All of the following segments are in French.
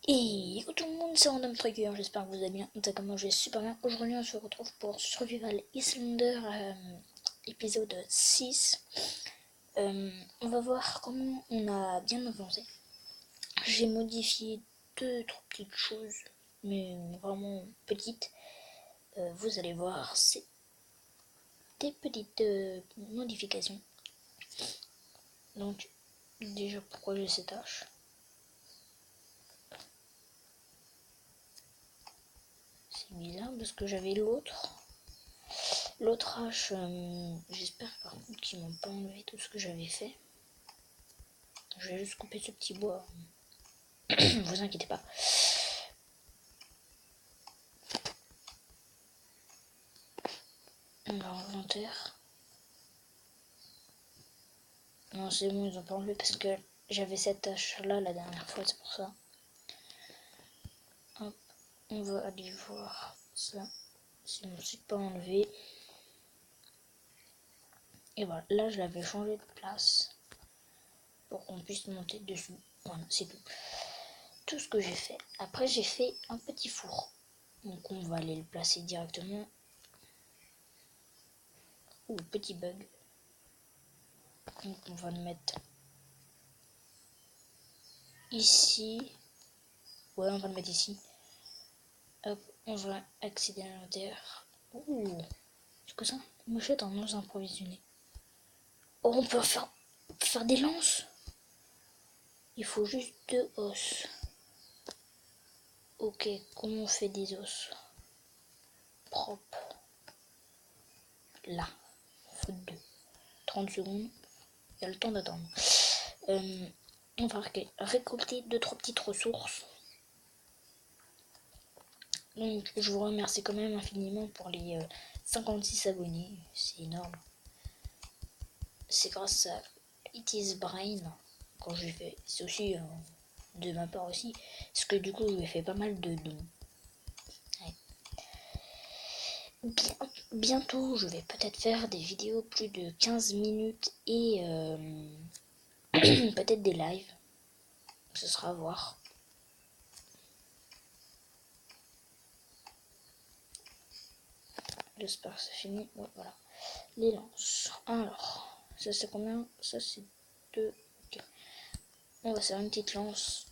Et tout le monde, c'est Random Trigger, j'espère que vous allez bien. Donc, comment je vais super bien. Aujourd'hui, on se retrouve pour Survival Islander épisode 6. On va voir comment on a bien avancé. J'ai modifié 2-3 petites choses, mais vraiment petites. Vous allez voir, c'est des petites modifications. Donc, déjà, pourquoi j'ai cette hache? C'est bizarre parce que j'avais l'autre. L'autre hache, j'espère par contre qu'ils m'ont pas enlevé tout ce que j'avais fait. Je vais juste couper ce petit bois. Vous inquiétez pas. L'inventaire. Non, c'est bon, ils ont pas enlevé parce que j'avais cette hache là la dernière fois, c'est pour ça. Hop, on va aller voir ça. Sinon, c'est pas enlevé. Et voilà, là je l'avais changé de place pour qu'on puisse monter dessus. Voilà, c'est tout. Tout ce que j'ai fait. Après, j'ai fait un petit four. Donc, on va aller le placer directement. Ouh, petit bug. Donc, on va le mettre ici. Ouais, on va le mettre ici. Hop, on va accéder à l'intérieur. Ouh, c'est quoi ça? Mouchette en os improvisionné. Oh, on peut faire des lances. Il faut juste 2 os. Ok, comment on fait des os? Propre. Là. Faut 2. 30 secondes. Il y a le temps d'attendre. On va récolter 2-3 petites ressources. Donc, je vous remercie quand même infiniment pour les 56 abonnés. C'est énorme. C'est grâce à It Is Brain quand j'ai fait. C'est aussi de ma part aussi. Parce que du coup, je lui ai fait pas mal de dons. Ouais. Bientôt, je vais peut-être faire des vidéos plus de 15 minutes et peut-être des lives. Ce sera à voir. J'espère que c'est fini. Ouais, voilà. Les lances. Alors, ça c'est combien? Ça c'est 2. Ok. On va faire une petite lance.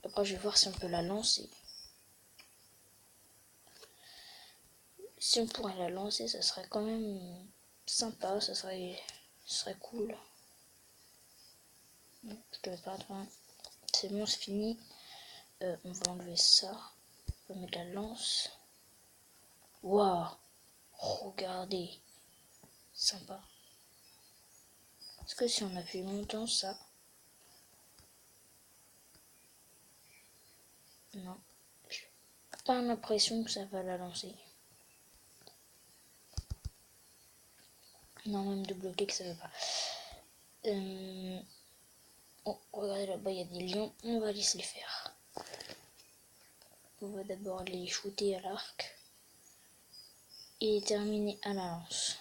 Après, je vais voir si on peut la lancer. Si on pourrait la lancer, ça serait quand même sympa. Ça serait cool. Je devais pas attendre. C'est bon, c'est fini. On va enlever ça. On va mettre la lance. Waouh! Regardez. Sympa. Est-ce que si on appuie longtemps, ça... Non. J'ai pas l'impression que ça va la lancer. Non, même de bloquer que ça veut pas. Oh, regardez là-bas, il y a des lions. On va laisser les faire. On va d'abord les shooter à l'arc. Et terminer à la lance.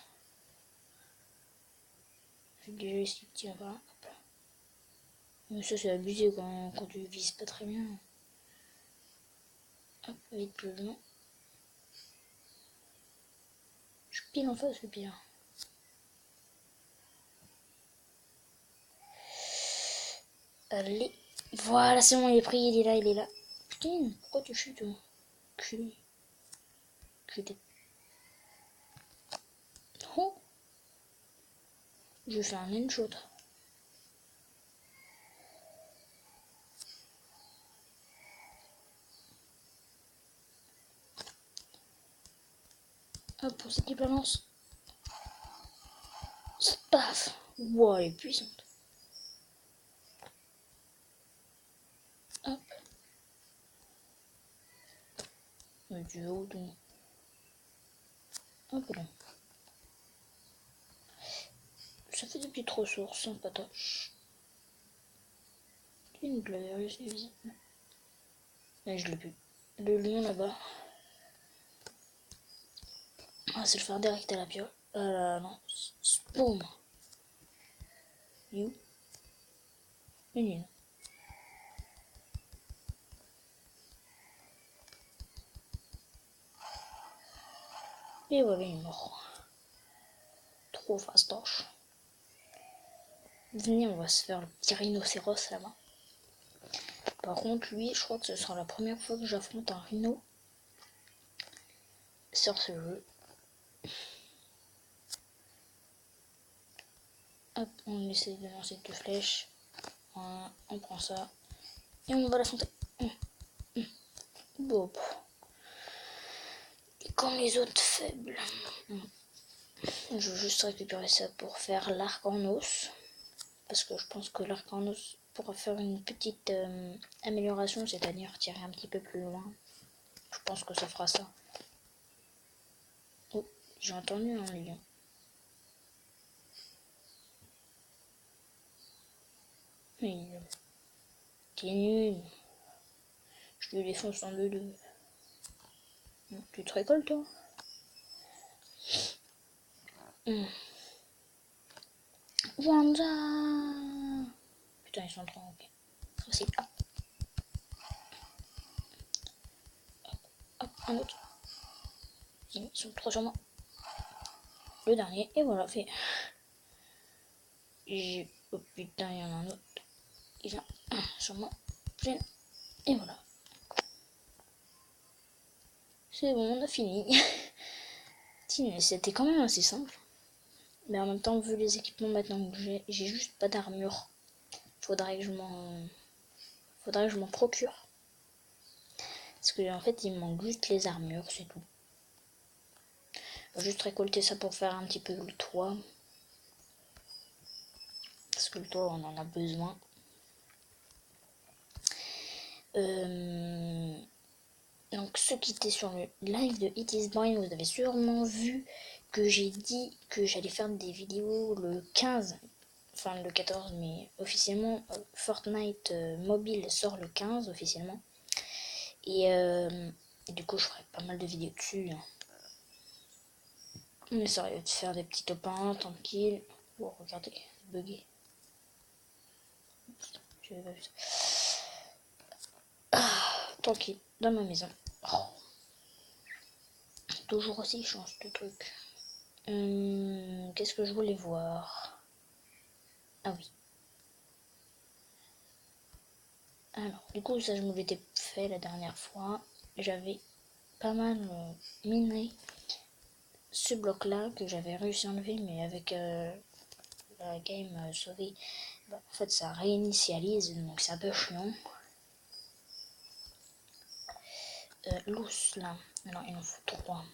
J'ai déjà ici, tiens, voilà. Mais ça, c'est abusé quand tu vises pas très bien. Hop, vite plus loin. Je suis pile en face, le pire. Allez. Voilà, c'est bon, il est pris, il est là, il est là. Putain, pourquoi tu chutes, toi? Culé. Culé. Oh! Je fais un one-shot. Hop, pour cette balance. Paf! Wow, elle est puissante. Hop. Mais tu vas où, toi? Hop là. Ça fait des petites ressources, sympatoches. Une de l'avais réussi visible. Mais je l'ai plus. Le lion là-bas. Ah, c'est le faire direct à la piole. Non. Boum. You. Une. Et voilà, il est mort. Trop fastoche. Venez, on va se faire le petit rhinocéros là-bas. Par contre, lui, je crois que ce sera la première fois que j'affronte un rhino sur ce jeu. Hop, on essaie de lancer deux flèches. Voilà, on prend ça. Et on va l'affronter. Bon. Et comme les autres faibles. Je veux juste récupérer ça pour faire l'arc en os. Parce que je pense que l'arc en os pourra faire une petite amélioration, c'est-à-dire tirer un petit peu plus loin. Je pense que ça fera ça. Oh, j'ai entendu un lion. Mais t'es nul. Je le défonce en deux. Tu te récoltes toi? Wanda. Putain, ils sont trop ok. Merci. Hop, un autre. Ils sont trop sur moi. Le dernier, et voilà, fait. Oh putain, il y en a un autre. Il y en a un sur moi. Et voilà. C'est bon, on a fini. C'était quand même assez simple. Mais en même temps, vu les équipements maintenant que j'ai juste pas d'armure. Faudrait que je m'en procure. Parce que en fait, il me manque juste les armures, c'est tout. Je vais juste récolter ça pour faire un petit peu le toit. Parce que le toit, on en a besoin. Donc ceux qui étaient sur le live de It Is Brain, vous avez sûrement vu que j'ai dit que j'allais faire des vidéos le 15, enfin le 14, mais officiellement Fortnite mobile sort le 15 officiellement. Et du coup je ferai pas mal de vidéos dessus. On essaierait de faire des petits top 1 tranquille. Oh regardez, c'est bugué. J'avais pas vu ça. Tranquille, dans ma maison. Oh. Toujours aussi change de truc. Qu'est-ce que je voulais voir? Ah oui. Alors, du coup, ça je me l'étais fait la dernière fois. J'avais pas mal miné ce bloc-là que j'avais réussi à enlever, mais avec la game sauvée, bah, en fait ça réinitialise, donc c'est un peu chiant. L'os là, alors il en faut 3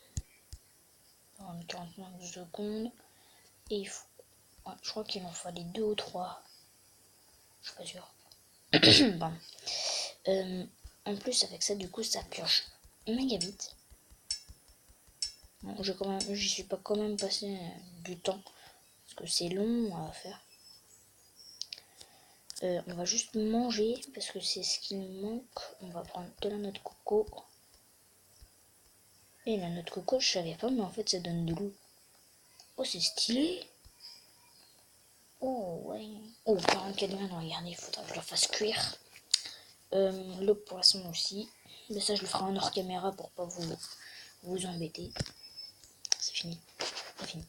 en 49 secondes. Et il faut. Ouais, je crois qu'il en fallait 2 ou 3. Je suis pas sûre. Bon. En plus, avec ça, du coup, ça purge méga vite. Bon, j'y suis pas quand même passé du temps. Parce que c'est long à faire. On va juste manger. Parce que c'est ce qui nous manque. On va prendre de la noix de coco. Et la noix de coco, je savais pas, mais en fait, ça donne de l'eau. Oh, c'est stylé. Oh, ouais. Oh, 44 graines, regardez, il faudra que je la fasse cuire. Le poisson aussi. Mais ça, je le ferai en hors caméra pour pas vous embêter. C'est fini. C'est fini.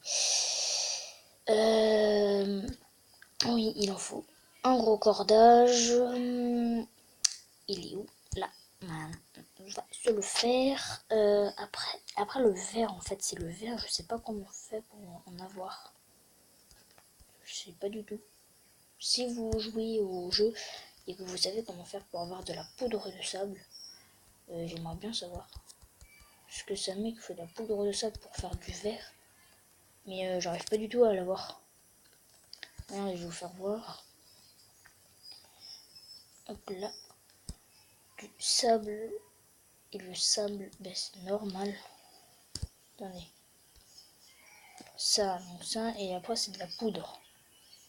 Oui, il en faut un gros cordage. Il est où? Là. Voilà. On va se le faire. Après le verre, en fait, c'est le verre. Je sais pas comment on fait pour en avoir. Je sais pas du tout. Si vous jouez au jeu et que vous savez comment faire pour avoir de la poudre de sable, j'aimerais bien savoir. Parce que ça met qu'il faut de la poudre de sable pour faire du verre. Mais j'arrive pas du tout à l'avoir. Alors, je vais vous faire voir. Hop là. Du sable. Et le sable, ben, c'est normal. Attendez. Ça, donc ça. Et après, c'est de la poudre.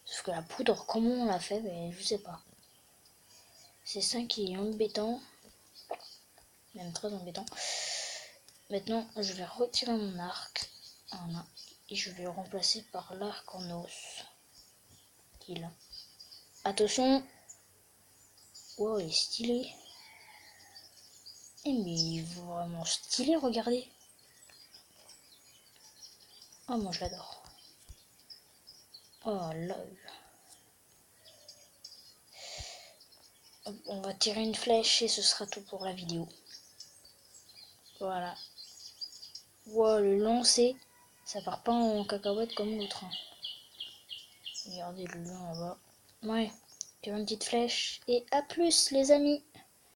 Sauf que la poudre, comment on l'a fait, ben, je sais pas. C'est ça qui est embêtant. Même très embêtant. Maintenant, je vais retirer mon arc. Voilà. Et je vais le remplacer par l'arc en os. Qui est là. Attention. Wow, il est stylé. Eh mais il est vraiment stylé, regardez. Oh, moi je l'adore. Oh là. On va tirer une flèche et ce sera tout pour la vidéo. Voilà. Wow, le lancer, ça part pas en cacahuète comme l'autre. Hein. Regardez le lion là-bas. Ouais, tire une petite flèche et à plus les amis.